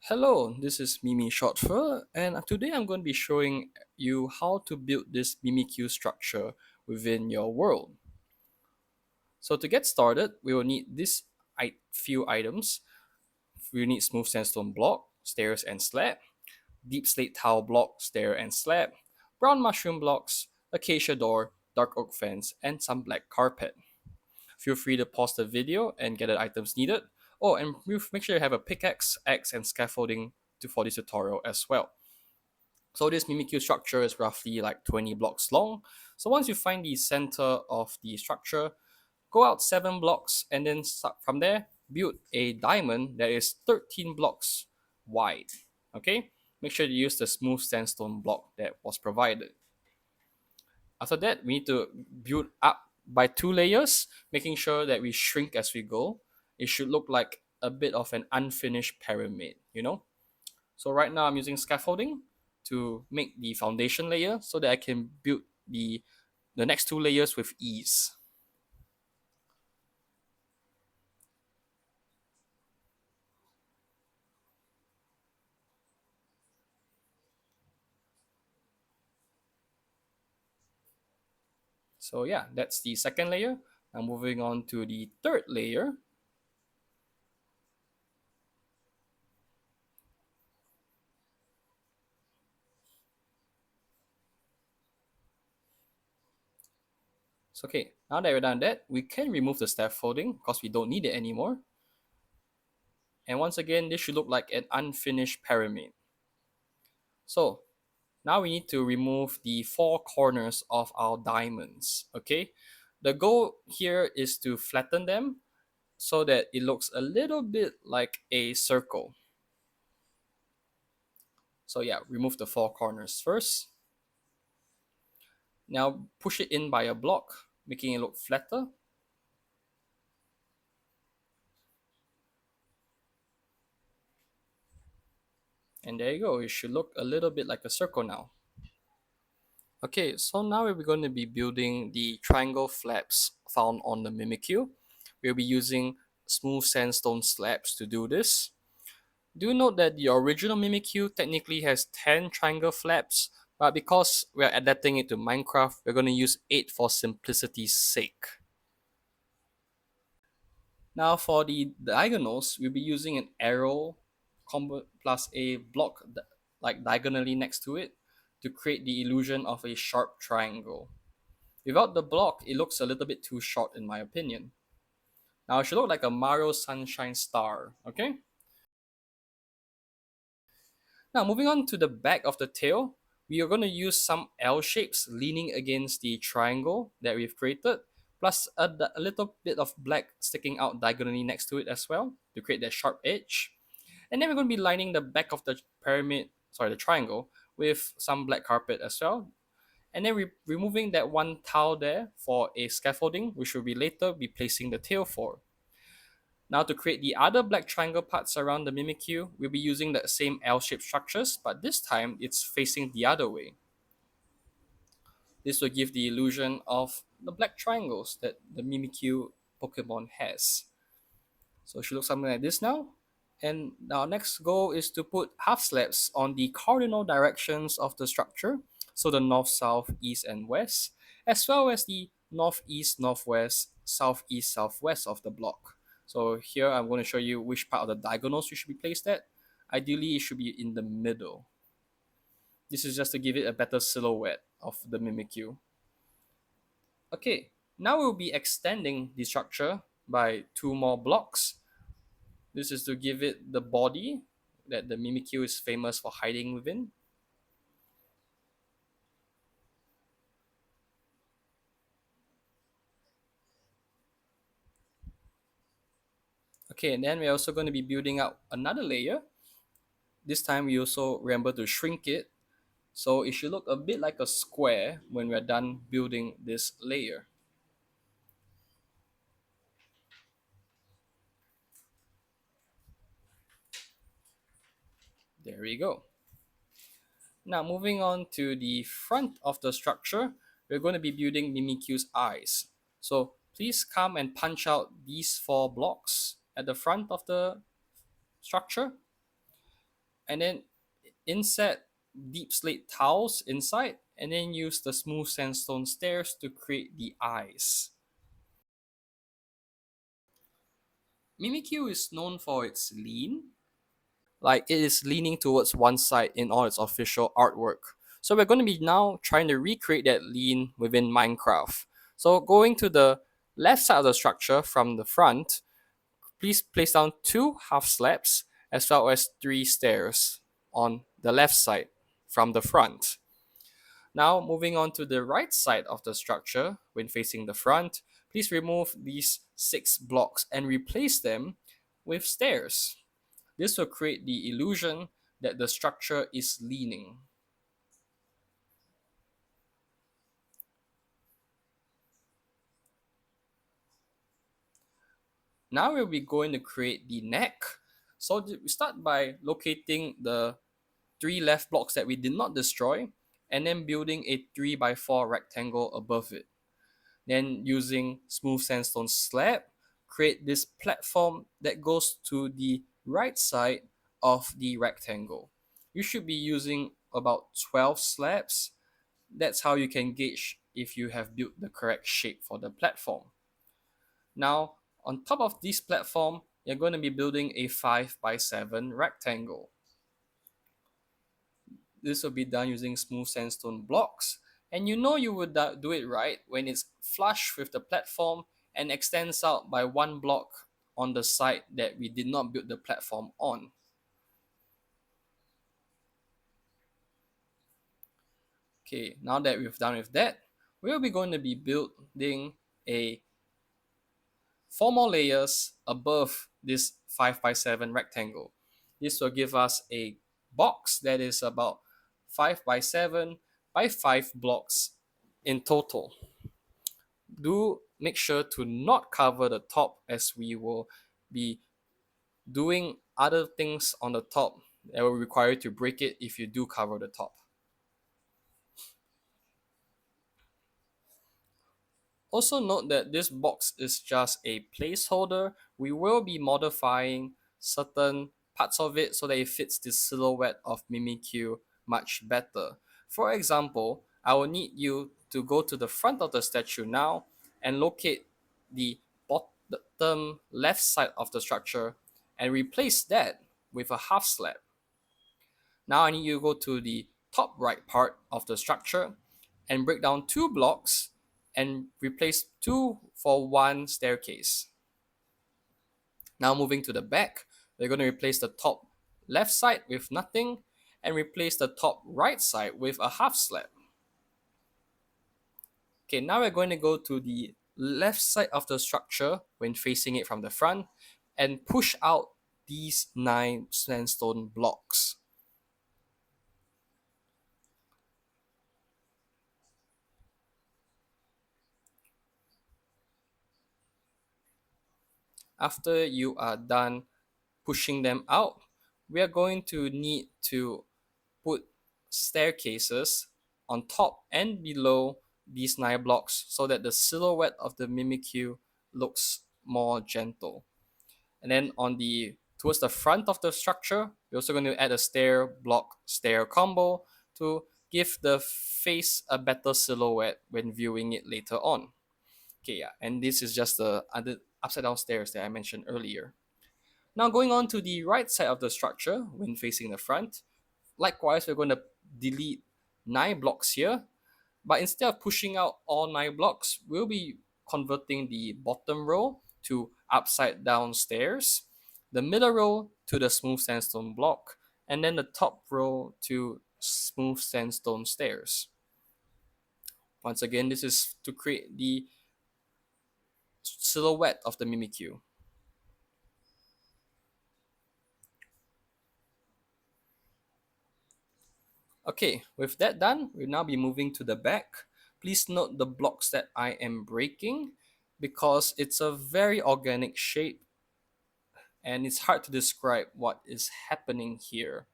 Hello, this is Mimi Shortfur, and today I'm going to be showing you how to build this Mimikyu structure within your world. So to get started, we will need this few items. We will need smooth sandstone block, stairs and slab, deep slate tile block, stair and slab, brown mushroom blocks, acacia door, dark oak fence, and some black carpet. Feel free to pause the video and get the items needed. Oh, and make sure you have a pickaxe, axe, and scaffolding for this tutorial as well. So this Mimikyu structure is roughly like 20 blocks long. So once you find the center of the structure, go out 7 blocks and then start from there, build a diamond that is 13 blocks wide. Okay? Make sure you use the smooth sandstone block that was provided. After that, we need to build up by 2 layers, making sure that we shrink as we go. It should look like a bit of an unfinished pyramid. So right now I'm using scaffolding to make the foundation layer so that I can build the next 2 layers with ease. So yeah, that's the second layer. Now moving on to the third layer. So okay, now that we're done that, we can remove the scaffolding because we don't need it anymore. And once again, this should look like an unfinished pyramid. So now we need to remove the 4 corners of our diamonds. Okay, the goal here is to flatten them so that it looks a little bit like a circle. So yeah, remove the 4 corners first. Now push it in by a block, making it look flatter. And there you go, it should look a little bit like a circle now. Okay, so now we're going to be building the triangle flaps found on the Mimikyu. We'll be using smooth sandstone slabs to do this. Do note that the original Mimikyu technically has 10 triangle flaps, but because we're adapting it to Minecraft, we're going to use 8 for simplicity's sake. Now for the diagonals, we'll be using an arrow plus a block like diagonally next to it to create the illusion of a sharp triangle. Without the block, it looks a little bit too short in my opinion. Now it should look like a Mario Sunshine Star, okay? Now moving on to the back of the tail, we are going to use some L shapes leaning against the triangle that we've created, plus a little bit of black sticking out diagonally next to it as well to create that sharp edge. And then we're going to be lining the back of the the triangle, with some black carpet as well. And then we're removing that one tile there for a scaffolding, which will be later be placing the tail for. Now to create the other black triangle parts around the Mimikyu, we'll be using the same L-shaped structures, but this time it's facing the other way. This will give the illusion of the black triangles that the Mimikyu Pokemon has. So it should look something like this now. And our next goal is to put half slabs on the cardinal directions of the structure, so the north, south, east, and west, as well as the northeast, northwest, southeast, southwest of the block. So here I'm going to show you which part of the diagonals you should be placed at. Ideally, it should be in the middle. This is just to give it a better silhouette of the Mimikyu. Okay, now we'll be extending the structure by 2 more blocks. This is to give it the body that the Mimikyu is famous for hiding within. Okay, and then we're also going to be building out another layer. This time we also remember to shrink it, so it should look a bit like a square when we're done building this layer. There we go. Now moving on to the front of the structure, we're going to be building Mimikyu's eyes. So please come and punch out these 4 blocks at the front of the structure. and then inset deep slate tiles inside, and then use the smooth sandstone stairs to create the eyes. Mimikyu is known for its lean, like it is leaning towards one side in all its official artwork. So we're going to be now trying to recreate that lean within Minecraft. So going to the left side of the structure from the front, please place down two half slabs as well as three stairs on the left side from the front. Now moving on to the right side of the structure when facing the front, please remove these six blocks and replace them with stairs. This will create the illusion that the structure is leaning. Now we'll be going to create the neck. So we start by locating the three left blocks that we did not destroy and then building a 3 by 4 rectangle above it. Then using smooth sandstone slab, create this platform that goes to the right side of the rectangle. You should be using about 12 slabs. That's how you can gauge if you have built the correct shape for the platform. Now, on top of this platform, you're going to be building a 5 by 7 rectangle. This will be done using smooth sandstone blocks, and you know you would do it right when it's flush with the platform and extends out by one block on the side that we did not build the platform on. Okay, now that we've done with that, we'll be going to be building a four more layers above this 5 by 7 rectangle. This will give us a box that is about 5 by 7 by 5 blocks in total. Do make sure to not cover the top, as we will be doing other things on the top that will require you to break it if you do cover the top. Also note that this box is just a placeholder. We will be modifying certain parts of it so that it fits the silhouette of Mimikyu much better. For example, I will need you to go to the front of the statue now and locate the bottom left side of the structure and replace that with a half slab. Now I need you to go to the top right part of the structure and break down two blocks and replace two for one staircase. Now moving to the back, we're going to replace the top left side with nothing and replace the top right side with a half slab. Okay, now we're going to go to the left side of the structure when facing it from the front and push out these 9 sandstone blocks. After you are done pushing them out, we are going to need to put staircases on top and below these 9 blocks so that the silhouette of the Mimikyu looks more gentle. And then on the towards the front of the structure, we're also going to add a stair block stair combo to give the face a better silhouette when viewing it later on. Okay, yeah, and this is just the other upside down stairs that I mentioned earlier. Now going on to the right side of the structure when facing the front, likewise we're going to delete 9 blocks here, but instead of pushing out all 9 blocks, we'll be converting the bottom row to upside down stairs, the middle row to the smooth sandstone block, and then the top row to smooth sandstone stairs. Once again, this is to create the silhouette of the Mimikyu. Okay, with that done, we'll now be moving to the back. Please note the blocks that I am breaking because it's a very organic shape and it's hard to describe what is happening here.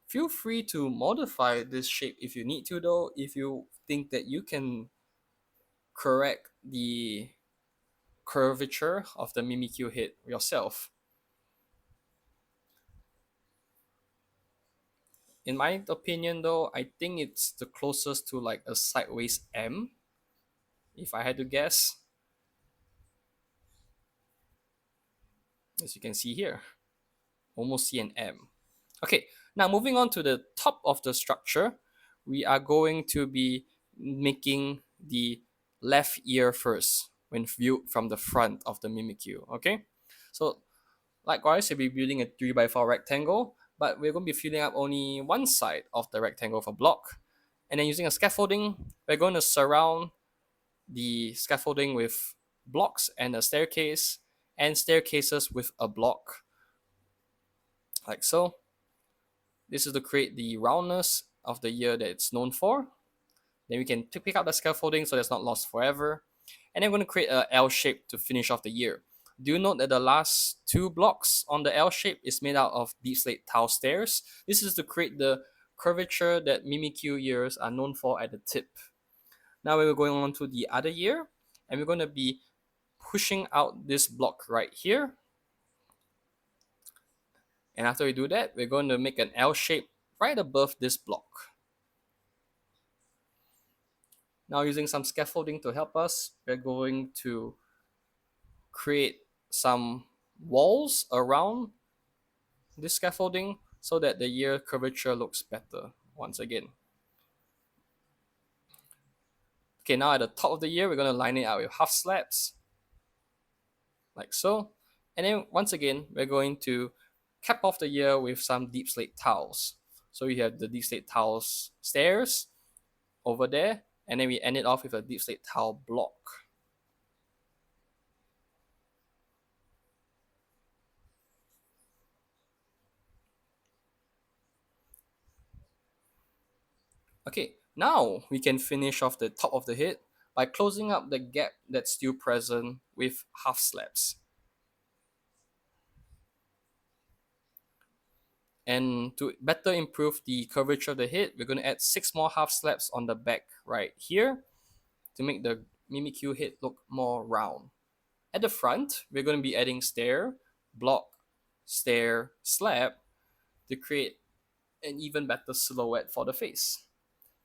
Feel free to modify this shape if you need to, though, if you think that you can correct the curvature of the Mimikyu head yourself. In my opinion, though, I think it's the closest to like a sideways M, if I had to guess, as you can see here. Almost see an M. Okay, now moving on to the top of the structure, we are going to be making the left ear first when viewed from the front of the Mimikyu. Okay, so likewise, we'll be building a 3x4 rectangle, but we're going to be filling up only one side of the rectangle for block. And then using a scaffolding, we're going to surround the scaffolding with blocks and a staircase, and staircases with a block, like so. This is to create the roundness of the ear that it's known for. Then we can pick up the scaffolding so that's not lost forever. And then we're going to create a L shape to finish off the ear. Do you note that the last two blocks on the L shape is made out of deep slate tile stairs? This is to create the curvature that Mimikyu ears are known for at the tip. Now we're going on to the other ear, and we're going to be pushing out this block right here. And after we do that, we're going to make an L shape right above this block. Now using some scaffolding to help us, we're going to create some walls around this scaffolding so that the ear curvature looks better once again. Okay, now at the top of the ear, we're going to line it out with half slabs, like so. And then once again, we're going to cap off the ear with some deep slate tiles. So you have the deep slate tiles stairs over there, and then we end it off with a deep slate tile block. Okay, now we can finish off the top of the head by closing up the gap that's still present with half slabs. And to better improve the curvature of the head, we're going to add 6 more half slabs on the back right here to make the Mimikyu head look more round. At the front, we're going to be adding stair, block, stair, slab to create an even better silhouette for the face.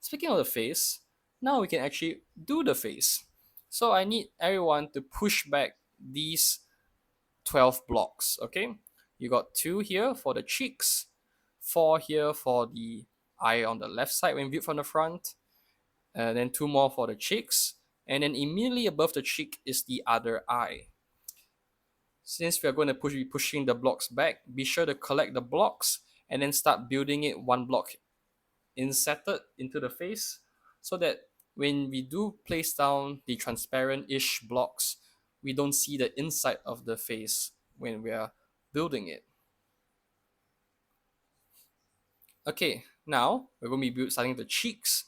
Speaking of the face, now we can actually do the face. So I need everyone to push back these 12 blocks, okay? You got 2 here for the cheeks, 4 here for the eye on the left side when viewed from the front, and then 2 more for the cheeks, and then immediately above the cheek is the other eye. Since we are going to be pushing the blocks back, be sure to collect the blocks and then start building it one block inserted into the face so that when we do place down the transparent-ish blocks, we don't see the inside of the face when we are building it. Okay, now we're going to be starting the cheeks.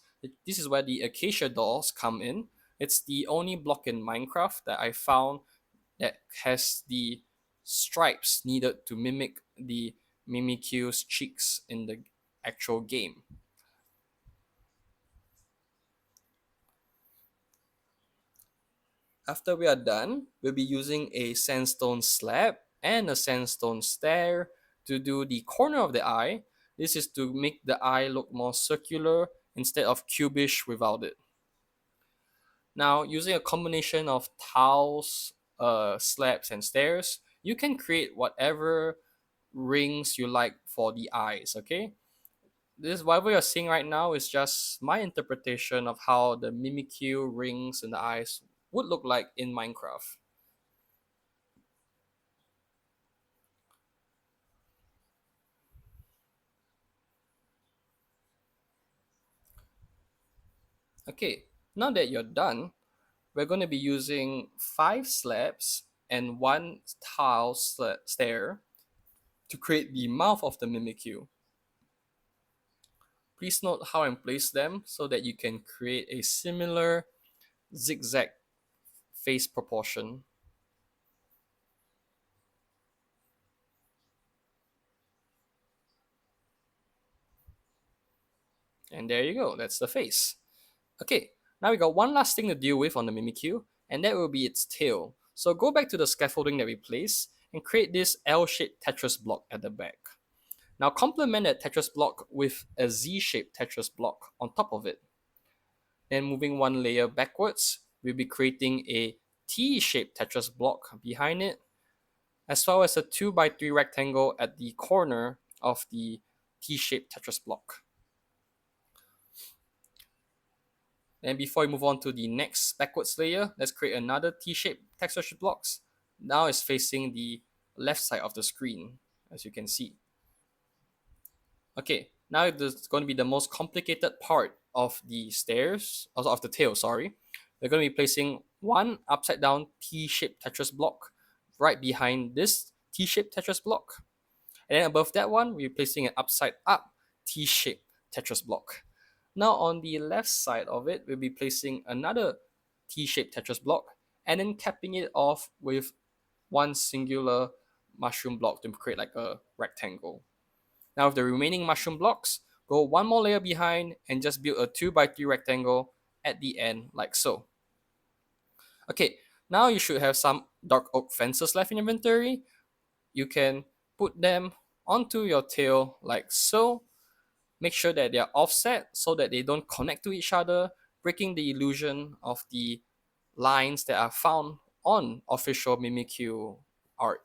This is where the acacia dolls come in. It's the only block in Minecraft that I found that has the stripes needed to mimic the Mimikyu's cheeks in the actual game. After we are done, we'll be using a sandstone slab and a sandstone stair to do the corner of the eye. This is to make the eye look more circular instead of cubish without it. Now, using a combination of tiles, slabs, and stairs, you can create whatever rings you like for the eyes, okay? This whatever you're seeing right now is just my interpretation of how the Mimikyu rings in the eyes would look like in Minecraft. Okay, now that you're done, we're going to be using 5 slabs and 1 tile stair to create the mouth of the Mimikyu. Please note how I place them so that you can create a similar zigzag face proportion. And there you go, that's the face. Okay, now we got one last thing to deal with on the Mimikyu, and that will be its tail. So go back to the scaffolding that we placed and create this L-shaped Tetris block at the back. Now complement that Tetris block with a Z-shaped Tetris block on top of it. Then moving one layer backwards, we'll be creating a T-shaped Tetris block behind it, as well as a 2 by 3 rectangle at the corner of the T-shaped Tetris block. And before we move on to the next backwards layer, let's create another T-shaped Tetris blocks. Now it's facing the left side of the screen, as you can see. Okay, now there's going to be the most complicated part of the stairs, also of the tail, sorry. We're going to be placing one upside down T-shaped Tetris block right behind this T-shaped Tetris block. And then above that one, we're placing an upside up T-shaped Tetris block. Now on the left side of it, we'll be placing another T-shaped Tetris block and then capping it off with one singular mushroom block to create like a rectangle. Now with the remaining mushroom blocks, go one more layer behind and just build a 2 by 3 rectangle at the end like so. Okay, now you should have some dark oak fences left in inventory. You can put them onto your tail like so. Make sure that they are offset so that they don't connect to each other, breaking the illusion of the lines that are found on official Mimikyu art.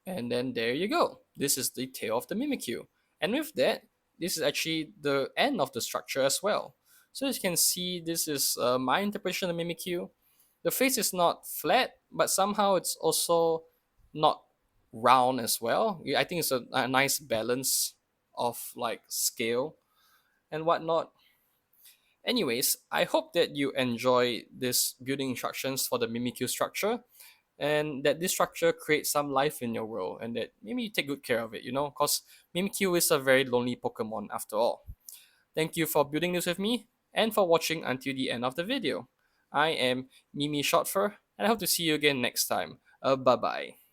And then there you go. This is the tail of the Mimikyu. And with that, this is actually the end of the structure as well. So as you can see, this is my interpretation of Mimikyu. The face is not flat, but somehow it's also not round as well. I think it's a nice balance of like scale and whatnot. Anyways, I hope that you enjoy this building instructions for the Mimikyu structure and that this structure creates some life in your world and that maybe you take good care of it, because Mimikyu is a very lonely Pokemon after all. Thank you for building this with me and for watching until the end of the video. I am Mimi Shortfur and I hope to see you again next time. Bye bye.